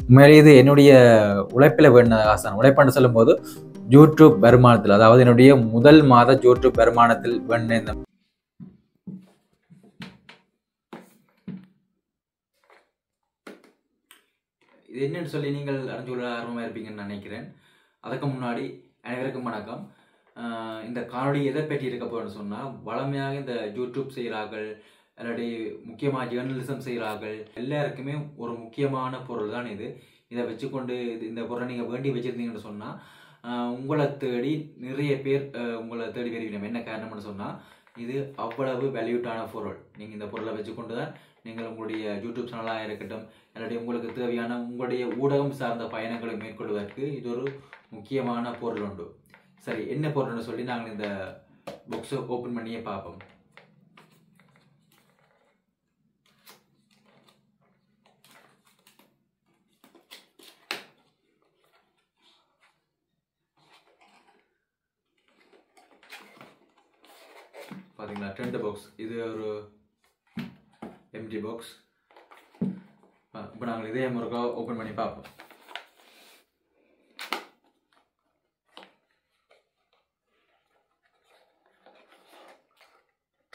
உண்மையிலே இது என்னுடைய உழைப்பில் வேண்ட ஆசான். உழைப்பான்னு சொல்லும்போது யூடியூப் வருமானத்தில், அதாவது என்னுடைய முதல் மாத யூடியூப் வருமானத்தில் வேண்ட இந்த இது என்னன்னு சொல்லி நீங்கள் அறிஞ்சு கொள்ள ஆர்வமாக இருப்பீங்கன்னு நினைக்கிறேன். அதுக்கு முன்னாடி அனைவருக்கும் வணக்கம். இந்த காணொலி எதை பற்றி இருக்க போகிறேன்னு சொன்னால், வளமையாக இந்த யூடியூப் செய்கிறார்கள் இல்லாட்டி முக்கியமாக ஜேர்னலிசம் செய்கிறார்கள் எல்லாருக்குமே ஒரு முக்கியமான பொருள் தான் இது. இதை வச்சுக்கொண்டு இந்த பொருளை நீங்கள் வேண்டி வச்சுருந்தீங்கன்னு சொன்னால் உங்களை தேடி நிறைய பேர் உங்களை தேடி வருவீங்க. என்ன காரணம்னு சொன்னால், இது அவ்வளவு வேல்யூட்டான பொருள். நீங்கள் இந்த பொருளை வச்சுக்கொண்டு தான் நீங்கள் உங்களுடைய யூடியூப் சேனலாக இருக்கட்டும் இல்லாட்டி உங்களுக்கு தேவையான உங்களுடைய ஊடகம் சார்ந்த பயணங்களை மேற்கொள்வதற்கு இது ஒரு முக்கியமான பொருள் உண்டு. சரி, என்ன பொருள்னு சொல்லி நாங்கள் இந்த பாக்ஸை ஓப்பன் பண்ணியே பார்ப்போம். பார்த்தீங்களா, 2 பாக்ஸ். இது ஒரு எம்டி பாக்ஸ். இப்போ நாங்கள் இதே முறைக்கா ஓப்பன் பண்ணி பார்ப்போம்.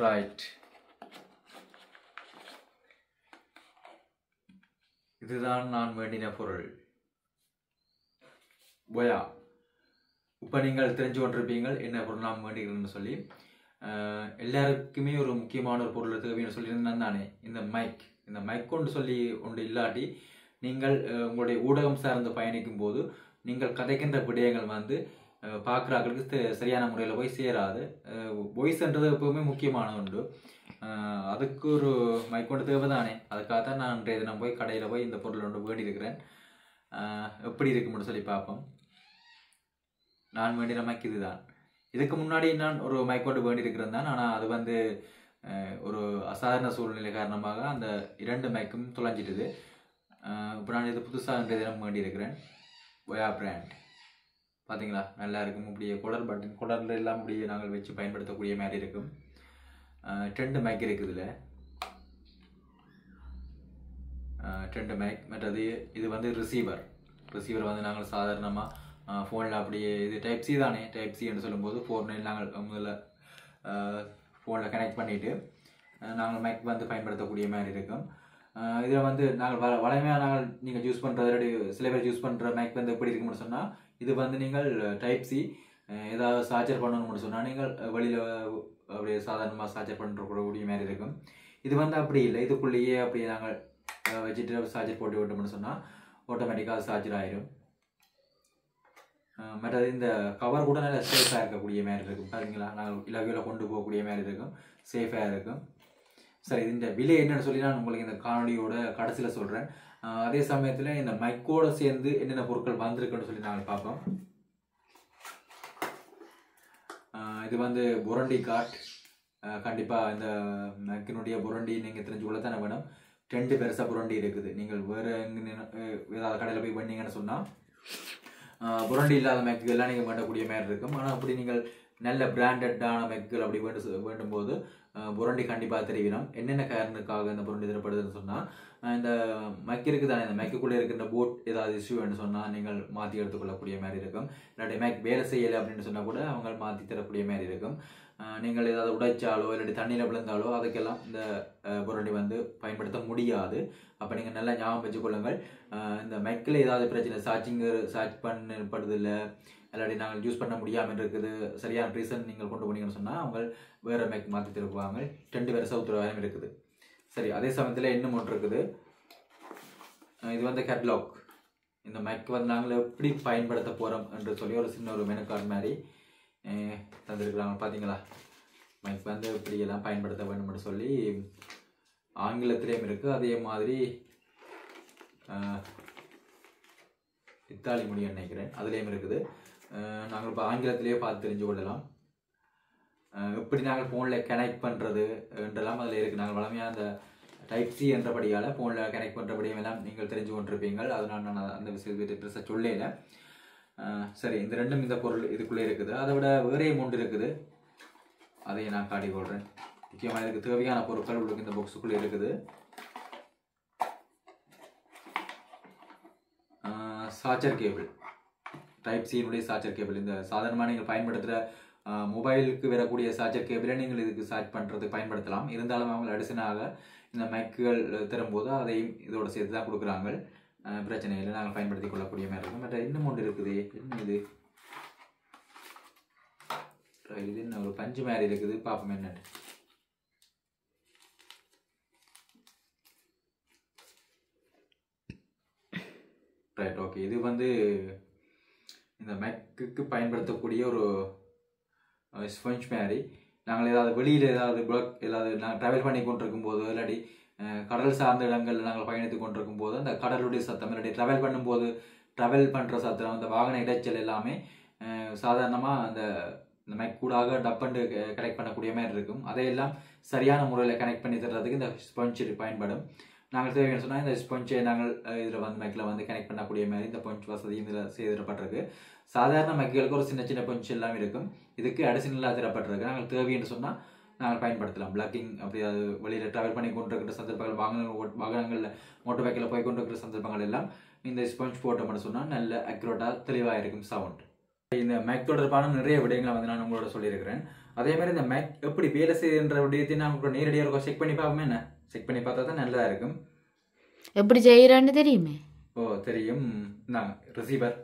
ரைட், இதுதான் நான் வேண்டின பொருள். போயா, இப்போ நீங்கள் தெரிஞ்சு கொண்டிருப்பீங்கள் என்ன பொருள் நான் வேண்டிக்கிறேன்னு சொல்லி. எல்லாருக்குமே ஒரு முக்கியமான ஒரு பொருள் தேவைன்னு சொல்லியிருந்தேன் தானே, இந்த மைக். இந்த மைக் கொண்டு சொல்லி ஒன்று இல்லாட்டி நீங்கள் உங்களுடைய ஊடகம் சார்ந்து பயணிக்கும் போது நீங்கள் கதைக்கின்ற விடயங்கள் வந்து பார்க்குறாங்களுக்கு சரியான முறையில் போய் சேராது. வாய்ஸ்ன்றது எப்பவுமே முக்கியமான ஒன்று. அதுக்கு ஒரு மைக் கொண்டு தேவை தானே. அதுக்காகத்தான் நான் இன்றைய தினம் போய் கடையில் போய் இந்த பொருள் ஒன்று வேண்டியிருக்கிறேன். எப்படி இருக்குன்னு சொல்லி பார்ப்போம். நான் வேண்டின மைக் இதுதான். இதுக்கு முன்னாடி நான் ஒரு மைக் கொண்டு வேண்டியிருக்கிறேன் தான். ஆனால் அது வந்து ஒரு அசாதாரண சூழ்நிலை காரணமாக அந்த 2 மைக்கும் தொலைஞ்சிட்டுது. இப்போ நான் இது புதுசாக இன்றைய தினம் வேண்டியிருக்கிறேன். ஒயா பிராண்ட். பார்த்தீங்களா, நல்லா இருக்கும். இப்படியே குளர் பட்டன் குளரில் எல்லாம் இப்படியே நாங்கள் வச்சு பயன்படுத்தக்கூடிய மாதிரி இருக்கும். 2 மைக் இருக்குது இதில். 2 மைக். மற்றது இது வந்து ரிசீவர் வந்து நாங்கள் சாதாரணமாக ஃபோனில் அப்படியே, இது டைப் சி தானே. டைப் சி என்று சொல்லும்போது ஃபோனில் நாங்கள் முதல்ல ஃபோனில் கனெக்ட் பண்ணிவிட்டு நாங்கள் மைக் வந்து பயன்படுத்தக்கூடிய மாதிரி இருக்கும். இதில் வந்து நாங்கள் வளமையாக நீங்கள் யூஸ் பண்ணுறது, சில பேர் யூஸ் பண்ணுற மைக் வந்து எப்படி இருக்குன்னு சொன்னால், இது வந்து நீங்கள் டைப் சி ஏதாவது சார்ஜர் பண்ணணும்னு சொன்னால் நீங்கள் வெளியில் அப்படியே சாதாரணமாக சார்ஜர் பண்ணுறக்கூடிய மாதிரி இருக்கும். இது வந்து அப்படி இல்லை. இதுக்குள்ளேயே அப்படியே நாங்கள் வச்சுட்டு சார்ஜர் போட்டு விட்டோம்னு சொன்னால் ஆட்டோமேட்டிக்காக சார்ஜர் ஆயிடும். மற்றது இந்த கவர் கூட நல்லா சேஃபாக இருக்கக்கூடிய மாதிரி இருக்கும். பார்த்தீங்களா, நாங்கள் இலகையில் கொண்டு போகக்கூடிய மாதிரி இருக்கும். சேஃபாக இருக்கும். சரி, இந்த விலை என்னென்னு சொல்லி நான் உங்களுக்கு இந்த காணொலியோட கடைசியில் சொல்கிறேன். அதே சமயத்தில் இந்த மைக்கோடு சேர்ந்து என்னென்ன பொருட்கள் வந்திருக்குன்னு சொல்லி நாங்கள் பார்ப்போம். இது வந்து புரண்டி கார்ட். கண்டிப்பாக இந்த மைக்கினுடைய புரண்டி நீங்கள் தெரிஞ்சு கொள்ள தானே வேணும். 2 பெருசாக புரண்டி இருக்குது. நீங்கள் வேறு எங்கே ஏதாவது கடையில் போய் பண்ணீங்கன்னு சொன்னால் புரண்டி இல்லாத மைக்குகள் எல்லாம் நீங்கள் வேண்டக்கூடிய மாதிரி இருக்கும். ஆனால் அப்படி நீங்கள் நல்ல பிராண்டடான மைக்குகள் அப்படி வேண்டும்போது புரண்டி கண்டிப்பாக தெரிவிக்கணும். என்னென்ன காரணத்துக்காக இந்த புரண்டி தரப்படுதுன்னு சொன்னால், இந்த மைக் இருக்குது தானே, இந்த மைக்குள்ளே இருக்கின்ற போட் ஏதாவது இஷ்யூன்னு சொன்னால் நீங்கள் மாற்றி எடுத்துக்கொள்ளக்கூடிய மாதிரி இருக்கும். இல்லாட்டி மைக் வேலை செய்யலை அப்படின்னு சொன்னால் கூட அவங்க மாற்றி தரக்கூடிய மாதிரி இருக்கும். நீங்கள் ஏதாவது உடைச்சாலோ இல்லாட்டி தண்ணியில் விழுந்தாலோ அதுக்கெல்லாம் இந்த புரண்டி வந்து பயன்படுத்த முடியாது. அப்போ நீங்கள் நல்லா ஞாபகம் வச்சுக்கொள்ளுங்கள். இந்த மைக்கில் ஏதாவது பிரச்சனை, சார்ஜ் பண்ணப்படுதில்லை இல்லாட்டி நாங்கள் யூஸ் பண்ண முடியாமல் இருக்குது, சரியான ரீசன் நீங்கள் கொண்டு போனீங்கன்னு சொன்னால் அவங்க வேறு மைக் மாற்றி தருவாங்க. 2 வருஷம் உத்தரவாதம் இருக்குது. சரி, அதே சமயத்தில் இன்னும் ஒன்று இருக்குது. இது வந்து கேட்லாக். இந்த மைக் வந்து நாங்கள் எப்படி பயன்படுத்த போகிறோம் என்று சொல்லி ஒரு சின்ன ஒரு மெனு கார்டு மாதிரி தந்திருக்கிறாங்க. பார்த்தீங்களா, மைக் வந்து இப்படியெல்லாம் பயன்படுத்த வேண்டும்னு சொல்லி ஆங்கிலத்திலேயும் இருக்குது. அதே மாதிரி இத்தாலி மொழி நினைக்கிறேன் அதுலேயும் இருக்குது. நாங்கள் இப்போ ஆங்கிலத்திலேயே பார்த்து தெரிஞ்சு கொள்ளலாம். எப்படி நாங்கள் ஃபோனில் கனெக்ட் பண்ணுறது என்றெல்லாம் அதில் இருக்குது. நாங்கள் வளமையாக அந்த டைப் சி என்றபடியால் ஃபோனில் கனெக்ட் பண்ணுறபடியும் எல்லாம் நீங்கள் தெரிஞ்சு கொண்டிருப்பீங்கள். அதனால் நான் அந்த விஷயத்தை சொல்லல. சரி, இந்த 2 இந்த பொருள் இதுக்குள்ளே இருக்குது. அதை விட வேறே அமௌண்ட் இருக்குது, அதையும் நான் காட்டி கொள்கிறேன். முக்கியமாக இதுக்கு தேவையான பொருட்கள் உங்களுக்கு இந்த பாக்ஸுக்குள்ளே இருக்குது. சார்ஜர் கேபிள், டைப் சியினுடைய சார்ஜர் கேபிள். இந்த சாதாரணமாக நீங்கள் பயன்படுத்துகிற மொபைலுக்கு வரக்கூடிய சார்ஜர் கேபிளை நீங்கள் இதுக்கு சார்ஜ் பண்ணுறதுக்கு பயன்படுத்தலாம். இருந்தாலும் அவங்க அடிஷனாக இந்த மைக்குகள் தரும்போது அதையும் இதோட சேர்த்து தான் கொடுக்குறாங்க. பிரச்சனை இல்லை, நாங்கள் பயன்படுத்தி கொள்ளக்கூடிய மாதிரி இருக்கும். மற்ற இன்னும் ஒன்று இருக்குது. என்ன இது? இது என்ன ஒரு பஞ்சு மாதிரி இருக்குது, பார்ப்போம் என்னன்னு. Right, okay. இது இந்த மேக்குக்கு பயன்படுத்தக்கூடிய ஒரு ஸ்பஞ்ச் மாதிரி. நாங்கள் ஏதாவது வெளியில் ஏதாவது நாங்கள் ட்ராவல் பண்ணி கொண்டிருக்கும் போது, இல்லாட்டி கடல் சார்ந்த இடங்களில் நாங்கள் பயணித்து கொண்டிருக்கும் போது அந்த கடலுடைய சத்தம், இல்லாட்டி ட்ராவல் பண்ணுற சத்தம், அந்த வாகன இடைச்சல் எல்லாமே சாதாரணமாக அந்த மைக் கூடாக டப்பண்டு கனெக்ட் பண்ணக்கூடிய மாதிரி இருக்கும். அதையெல்லாம் சரியான முறையில் கனெக்ட் பண்ணி தர்றதுக்கு இந்த ஸ்பஞ்ச் பயன்படும். நாங்கள் தேவைன்னு சொன்னால் இந்த ஸ்பஞ்சை நாங்கள் இதில் மைக்கில் கனெக்ட் பண்ணக்கூடிய மாதிரி இந்த பஞ்ச் வசதியும் இதில் செய்திடப்பட்டிருக்கு. சாதாரண மைக்குகளுக்கு ஒரு சின்ன சின்ன பஞ்ச் எல்லாம் இருக்கும், இதுக்கு அடிஷனலாக தரப்பட்டிருக்கு. நாங்கள் தேவைன்னு சொன்னால் நாங்கள் பயன்படுத்தலாம். பிளாக்கிங் அப்படி அது வெளியில் ட்ராவல் பண்ணி கொண்டிருக்கிற சந்தர்ப்பங்கள், வாகனங்களில் மோட்டர் பைக்கில் போய் கொண்டிருக்கிற சந்தர்ப்பங்கள் எல்லாம் இந்த ஸ்பஞ்ச் போட்டோம்னு சொன்னால் நல்ல அக்யூரேட்டாக தெளிவாக இருக்கும் சவுண்ட். இந்த மேக் தொடர்பான நிறைய விடயங்களை நான் உங்களோட சொல்லியிருக்கிறேன். அதே மாதிரி இந்த மேக் எப்படி வேலை செய்யுன்ற விடயத்தை நான் உங்களுக்கு நேரடியாக செக் பண்ணி பார்ப்போமே. என்ன செக் பண்ணி பார்த்தா தான் நல்லா இருக்கும். எப்படி செய்யறான்னு தெரியுமே? ஓ தெரியும். நான் ரிசீவர்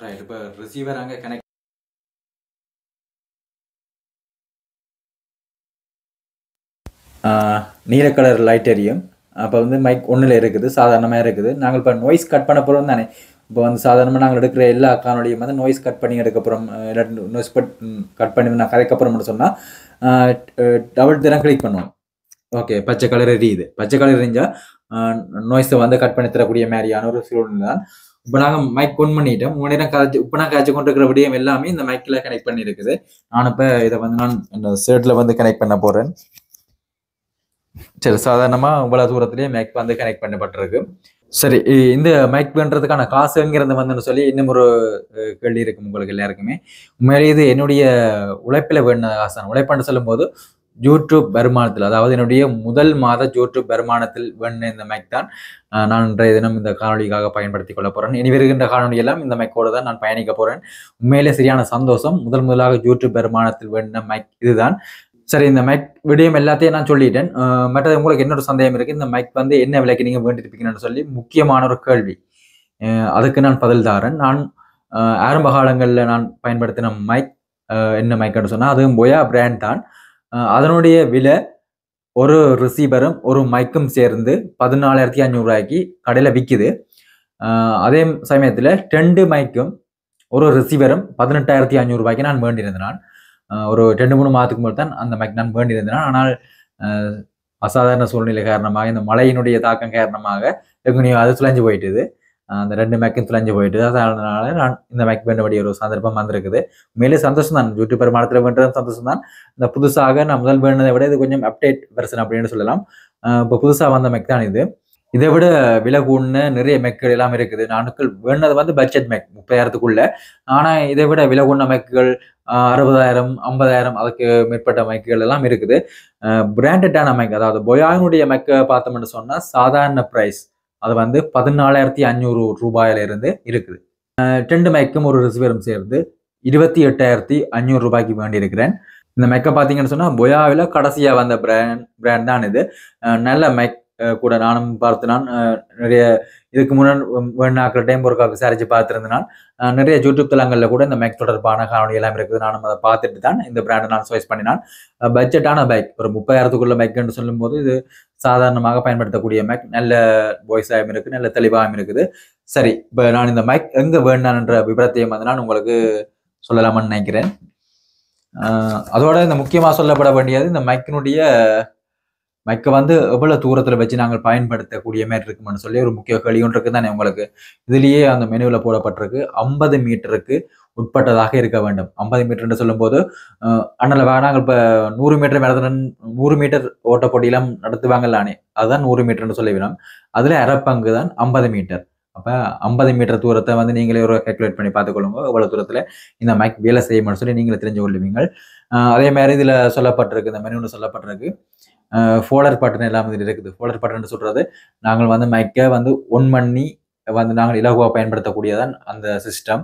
ரைட். இப்போ ரிசீவர் அங்கே கனெக்ட் நீல கலர் லைட் எரியும். அப்போ மைக் ஒன்றில் இருக்குது, சாதாரணமாக இருக்குது. நாங்கள் இப்போ நோய்ஸ் கட் பண்ண போகிறோம் தானே. இப்போ சாதாரணமாக நாங்கள் எடுக்கிற எல்லா காணொலியும் நோய்ஸ் கட் பண்ணி எடுக்கப்புறம், நோய்ஸ் கட் பண்ணி நான் கதைக்கப்புறம்னு சொன்னால் டபுள் தினம் கிளிக் பண்ணுவோம். ஓகே, பச்சை கலர் எரியுது. பச்சை கலர் எரிஞ்சால் நோய்ஸை கட் பண்ணி தரக்கூடிய மாதிரியான ஒரு சூழ்நிலை தான். இப்போ நாங்கள் மைக் ஒன் பண்ணிட்டோம். 3 நேரம் கதைச்சி இப்போ நான் காய்ச்சி கொண்டு இருக்கிற விடயம் எல்லாமே இந்த மைக்கில் கனெக்ட் பண்ணி இருக்குது. நான் இப்போ இதை நான் இந்த ஷர்ட்டில் கனெக்ட் பண்ண போகிறேன். சரி, சாதாரணமாக இவ்வளோ தூரத்துலேயே மைக் கனெக்ட் பண்ணப்பட்டிருக்கு. சரி, இந்த மைக் பண்ணுறதுக்கான காசுங்கிறது சொல்லி இன்னும் ஒரு கேள்வி இருக்கும் உங்களுக்கு எல்லாருக்குமே. உண்மையிலேயே இது என்னுடைய உழைப்பில் வேணுன காசு. உழைப்புன்னு சொல்லும்போது யூடியூப் வருமானத்தில், அதாவது என்னுடைய முதல் மாத யூடியூப் வருமானத்தில் வேணுன இந்த மைக் தான் நான் இன்றைய தினம் இந்த காணொலிக்காக பயன்படுத்தி கொள்ள போகிறேன். இனி வருகின்ற காணொலியெல்லாம் இந்த மைக்கோடு தான் நான் பயணிக்க போகிறேன். உண்மையிலே சரியான சந்தோஷம். முதலாக யூடியூப் வருமானத்தில் வேணுன மைக் இதுதான். சரி, இந்த மைக் விடயம் எல்லாத்தையும் நான் சொல்லிட்டேன். மற்றது உங்களுக்கு என்னோட சந்தேகம் இருக்குது, இந்த மைக் என்ன விலைக்கு நீங்கள் வேண்டியிருப்பீங்கன்னு சொல்லி முக்கியமான ஒரு கேள்வி. அதுக்கு நான் பதில் தாரேன். நான் ஆரம்ப காலங்களில் நான் பயன்படுத்தின மைக் என்ன மைக்குன்னு சொன்னால் அதுவும் போயா பிராண்ட் தான். அதனுடைய விலை ஒரு ரிசீவரும் ஒரு மைக்கும் சேர்ந்து 14,500 ரூபாய்க்கு கடையில் விற்கிது. அதே சமயத்தில் 2 மைக்கும் ஒரு ரிசீவரும் 18,500 ரூபாய்க்கு நான் வேண்டியிருந்தேன். நான் ஒரு 2-3 மாதத்துக்கு மேல் தான் அந்த மைக் நான் வேண்டியிருந்தேன். ஆனால் அசாதாரண சூழ்நிலை காரணமாக, இந்த மழையினுடைய தாக்கம் காரணமாக எங்கேயோ அது துளைஞ்சு போயிட்டுது. அந்த 2 மைக்கும் துளைஞ்சு போயிட்டு, அதனால நான் இந்த மைக் வேண்டபடி ஒரு சந்தர்ப்பம் வந்திருக்குது. மேலே சந்தோஷம் தான், யூடியூப் வருமானத்தில் வேண்டது சந்தோஷம் தான். இந்த புதுசாக நான் முதல் வேண்டதை விட இது கொஞ்சம் அப்டேட் வெர்ஷன் அப்படின்னு சொல்லலாம். இப்போ புதுசாக வந்த மைக் தான் இது. இதை விட விலை கூடின நிறைய மைக்குகள் எல்லாம் இருக்குது. நானுக்கள் வேண்டது பட்ஜெட் மைக் 30,000க்குள்ள. ஆனால் இதை விட விலை கூடின மைக்குகள் 60,000, 50,000 அதுக்கு மேற்பட்ட மைக்குகள் எல்லாம் இருக்குது. பிராண்டடான மைக், அதாவது போயானுடைய மைக்கை பார்த்தோம்னு சொன்னால் சாதாரண ப்ரைஸ் அது 14,500 ரூபாயிலிருந்து இருக்குது. 2 மைக்கும் ஒரு ரிசீவரும் சேர்ந்து 28,500 ரூபாய்க்கு வேண்டியிருக்கிறேன். இந்த மைக்கை பார்த்தீங்கன்னு சொன்னால் போயாவில் கடைசியாக வந்த பிராண்ட் தான் இது. நல்ல மைக் கூட நானும் பார்த்து நான் நிறைய இதுக்கு முன்னாடி வேணாக்கிற டைம் ஒரு விசாரிச்சு பார்த்துருந்தேன். நிறைய யூடியூப் தளங்களில் கூட இந்த மைக் தொடர்பான காணொலி எல்லாம் இருக்குது. நானும் அதை பார்த்துட்டு தான் இந்த பிராண்டை நான் சாய்ஸ் பண்ணினான். பட்ஜெட்டான பைக், ஒரு 30,000க்குள்ள பைக்குன்னு சொல்லும்போது இது சாதாரணமாக பயன்படுத்தக்கூடிய மைக். நல்ல வாய்ஸாகவும் இருக்குது, நல்ல தெளிவாகவும் இருக்குது. சரி, இப்போ நான் இந்த மைக் எங்கே வேண்டான்ற விபரத்தையும் நான் உங்களுக்கு சொல்லலாமான்னு நினைக்கிறேன். அதோட இந்த முக்கியமாக சொல்லப்பட வேண்டியது, இந்த மைக்கினுடைய மைக்கை எவ்வளோ தூரத்தில் வச்சு நாங்கள் பயன்படுத்தக்கூடிய மாதிரி இருக்குமென்னு சொல்லி ஒரு முக்கிய கேள்வி ஒன்று இருக்குது தானே உங்களுக்கு. இதுலேயே அந்த மெனுவில் போடப்பட்டிருக்கு 50 மீட்டருக்கு உட்பட்டதாக இருக்க வேண்டும். 50 மீட்டர்னு சொல்லும்போது அண்ணல நாங்கள் இப்போ 100 மீட்டர் மேலே 100 மீட்டர் ஓட்ட போட்டியெல்லாம் நடத்துவாங்கல்லானே, அதுதான் 100 மீட்டர்னு சொல்லிவிடும். அதில் அரைப்பங்கு தான் 50 மீட்டர். அப்போ 50 மீட்டர் தூரத்தை நீங்களே ஒரு கேல்குலேட் பண்ணி பார்த்துக்கொள்ளுங்க, எவ்வளோ தூரத்தில் இந்த மைக் வேலை செய்யும்னு சொல்லி நீங்களே தெரிஞ்சு கொள்ளுவீங்க. அதே மாதிரி இதில் சொல்லப்பட்டிருக்கு, இந்த மெனுன்னு சொல்லப்பட்டிருக்கு ஃபோல்டர் பட்டன் எல்லாம் இதில் இருக்குது. ஃபோல்டர் பட்டன் சொல்கிறது நாங்கள் வந்து மைக்கை வந்து ஒன் பண்ணி வந்து நாங்கள் இலகுவாக பயன்படுத்தக்கூடியதான் அந்த சிஸ்டம்.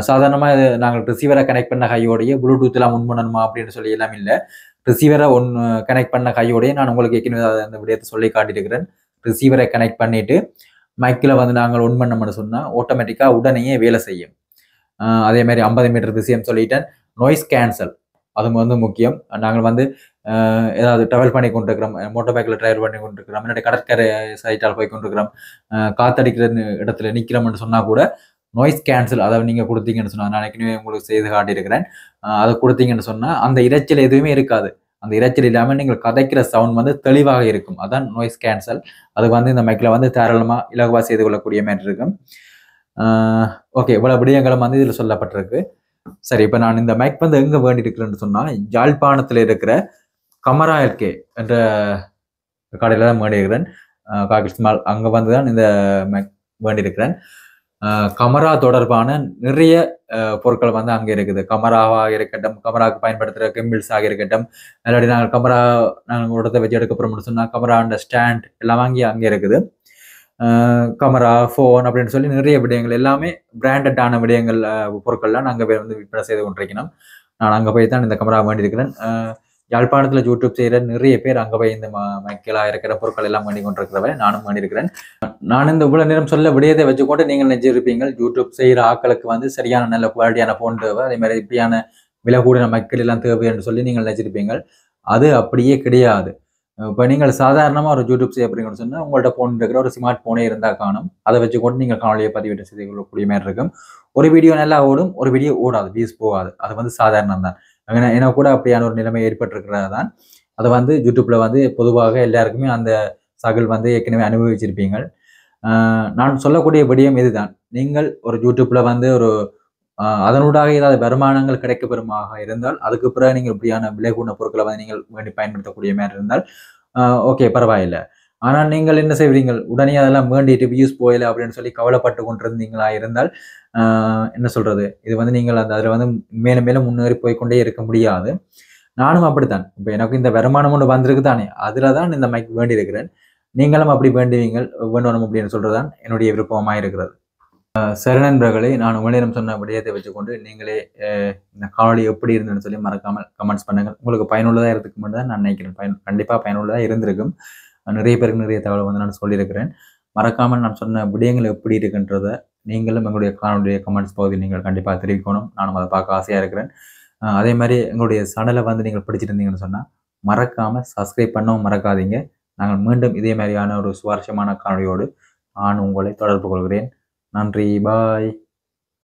சாதாரணமாக இது நாங்கள் ரிசீவரை கனெக்ட் பண்ண கையோடையே ப்ளூடூத்லாம் ஒன் பண்ணணுமா அப்படின்னு சொல்லி எல்லாம் இல்லை. ரிசீவரை கனெக்ட் பண்ண கையோடையே நான் உங்களுக்கு ஏற்கனவே அந்த விடயத்தை சொல்லி காட்டியிருக்கிறேன். ரிசீவரை கனெக்ட் பண்ணிவிட்டு மைக்கில் வந்து நாங்கள் ஒன் பண்ணோம்னு சொன்னால் ஆட்டோமேட்டிக்காக உடனேயே வேலை செய்யும். அதே மாதிரி 50 மீட்டர் விஷயம் சொல்லிட்டேன். நாய்ஸ் கேன்சல் அது வந்து முக்கியம். நாங்கள் வந்து ஏதாவது ட்ராவல் பண்ணி கொண்டிருக்கிறோம், மோட்டர் பைக்கில் ட்ராவல் பண்ணி கொண்டிருக்கிறோம், முன்னாடி கடற்கரை சைட்டால் போய் கொண்டிருக்கிறோம், காத்தடிக்கிற இடத்துல நிற்கிறோம்னு சொன்னால் கூட நாய்ஸ் கேன்சல் அதை நீங்கள் கொடுத்தீங்கன்னு சொன்னால், நான் ஏற்கனவே உங்களுக்கு செய்து காட்டியிருக்கிறேன். அதை கொடுத்தீங்கன்னு சொன்னால் அந்த இரைச்சல் எதுவுமே இருக்காது. அந்த இரைச்சல் இல்லாமல் நீங்கள் கதைக்கிற சவுண்ட் வந்து தெளிவாக இருக்கும். அதான் நாய்ஸ் கேன்சல். அது வந்து இந்த மைக்கில் வந்து தாராளமாக இலகுவாக செய்து கொள்ளக்கூடிய மாதிரி இருக்கும். ஓகே, இவ்வளோ விடயங்களும் வந்து இதில் சொல்லப்பட்டிருக்கு. சரி, இப்போ நான் இந்த மைக் வந்து எங்கே வேண்டியிருக்கிறேன்னு சொன்னால், யாழ்ப்பாணத்தில் இருக்கிற கமரா எல்கே என்ற கடையில் தான் வேண்டியிருக்கிறேன். காக்கிஸ் மால் அங்கே வந்து தான் இந்த மைக் வேண்டியிருக்கிறேன். கமரா தொடர்பான நிறைய பொருட்கள் வந்து அங்கே இருக்குது. கமராவாக இருக்கட்டும், கமராவுக்கு பயன்படுத்துகிற கிம்பிள்ஸாக இருக்கட்டும், இல்லாட்டி நாங்கள் உடத்தை வச்சு எடுக்கப்புறம் சொன்னால் கமரா அந்த ஸ்டாண்ட் எல்லாம் அங்கே இருக்குது. கமரா, ஃபோன் அப்படின்னு சொல்லி நிறைய விடயங்கள் எல்லாமே பிராண்டடான விடயங்கள் பொருட்கள்லாம் நாங்கள் வந்து விற்பனை செய்து கொண்டிருக்கணும். நான் அங்கே போய் தான் இந்த கமரா வேண்டியிருக்கிறேன். யாழ்ப்பாணத்தில் யூடியூப் செய்கிற நிறைய பேர் அங்கே போய் இந்த மைக்கெல்லாம் இருக்கிற பொருட்கள் எல்லாம் வேண்டி கொண்டிருக்கிறவரை நானும் வேண்டியிருக்கிறேன். நான் இந்த இவ்வளோ நேரம் சொல்ல விடயத்தை வச்சுக்கொண்டு நீங்கள் நினைச்சிருப்பீங்க யூடியூப் செய்கிற ஆட்களுக்கு வந்து சரியான நல்ல குவாலிட்டியான ஃபோன் தேவை, அதே மாதிரி இப்படியான விலை கூடின மைக்கள் எல்லாம் தேவை என்று சொல்லி நீங்கள் நினைச்சிருப்பீங்க. அது அப்படியே கிடையாது. இப்போ நீங்கள் சாதாரணமாக ஒரு யூடியூப் செய்ய போறீங்கன்னு சொன்னால் உங்கள்கிட்ட ஃபோன் இருக்கிற ஒரு ஸ்மார்ட் ஃபோனே இருந்தால் காணும். அதை வச்சுக்கொண்டு நீங்கள் காணொலியை பதிவிட்டு செய்து கொள்ளக்கூடிய மாதிரி இருக்கும். ஒரு வீடியோ நல்லா ஓடும், ஒரு வீடியோ ஓடாது, வியூஸ் போகாது. அது வந்து சாதாரணம் தான். எனக்கு கூட அப்படியான ஒரு நிலைமை ஏற்பட்டிருக்கிறது தான். அதை வந்து யூடியூப்பில் வந்து பொதுவாக எல்லாருக்குமே அந்த சகல் வந்து ஏற்கனவே அனுபவிச்சிருப்பீங்க. நான் சொல்லக்கூடிய விடயம் இதுதான். நீங்கள் ஒரு யூடியூப்பில் வந்து ஒரு அதனூடாக ஏதாவது வருமானங்கள் கிடைக்கப்பெறுமாக இருந்தால் அதுக்கு பிறகு நீங்கள் இப்படியான விலை கூடின பொருட்களை வந்து நீங்கள் வேண்டி பயன்படுத்தக்கூடிய மாதிரி இருந்தால் ஓகே, பரவாயில்லை. ஆனால் நீங்கள் என்ன செய்வீங்க, உடனே அதெல்லாம் வேண்டிட்டு வியூஸ் போயில அப்படின்னு சொல்லி கவலைப்பட்டு கொண்டிருந்தீங்களா இருந்தால் என்ன சொல்றது, இது வந்து நீங்கள் அதில் வந்து மேலும் மேலும் முன்னேறி போய்கொண்டே இருக்க முடியாது. நானும் அப்படித்தான். இப்போ எனக்கு இந்த வருமானம் ஒன்று வந்திருக்கு தானே, அதில் தான் இந்த மைக் வேண்டி இருக்கிறேன். நீங்களும் அப்படி வேண்டுவீங்கள் வேண்டணும் அப்படின்னு சொல்றதுதான் என்னுடைய விருப்பமாக இருக்கிறது. சரி நண்பர்களே, நான் உங்களிடம் சொன்ன விடயத்தை வச்சுக்கொண்டு நீங்களே இந்த காணொலி எப்படி இருந்ததுன்னு சொல்லி மறக்காமல் கமெண்ட்ஸ் பண்ணுங்கள். உங்களுக்கு பயனுள்ளதாக இருக்கும் தான் நான் நினைக்கிறேன். கண்டிப்பாக பயனுள்ளதாக இருந்திருக்கும். நிறைய பேருக்கு நிறைய தகவல் வந்து நான் சொல்லியிருக்கிறேன். மறக்காமல் நான் சொன்ன விடயங்கள் எப்படி இருக்குன்றதை நீங்களும் எங்களுடைய காணொலிய கமெண்ட்ஸ் பகுதியில் நீங்கள் கண்டிப்பாக தெரிவிக்கணும். நானும் அதை பார்க்க ஆசையாக இருக்கிறேன். அதே மாதிரி எங்களுடைய சேனலை வந்து நீங்கள் பிடிச்சிருந்தீங்கன்னு சொன்னால் மறக்காமல் சப்ஸ்கிரைப் பண்ணவும் மறக்காதீங்க. நாங்கள் மீண்டும் இதே மாதிரியான ஒரு சுவாரஸ்யமான காணொலியோடு நான் உங்களை தொடர்பு கொள்கிறேன். நன்றி, பாய்.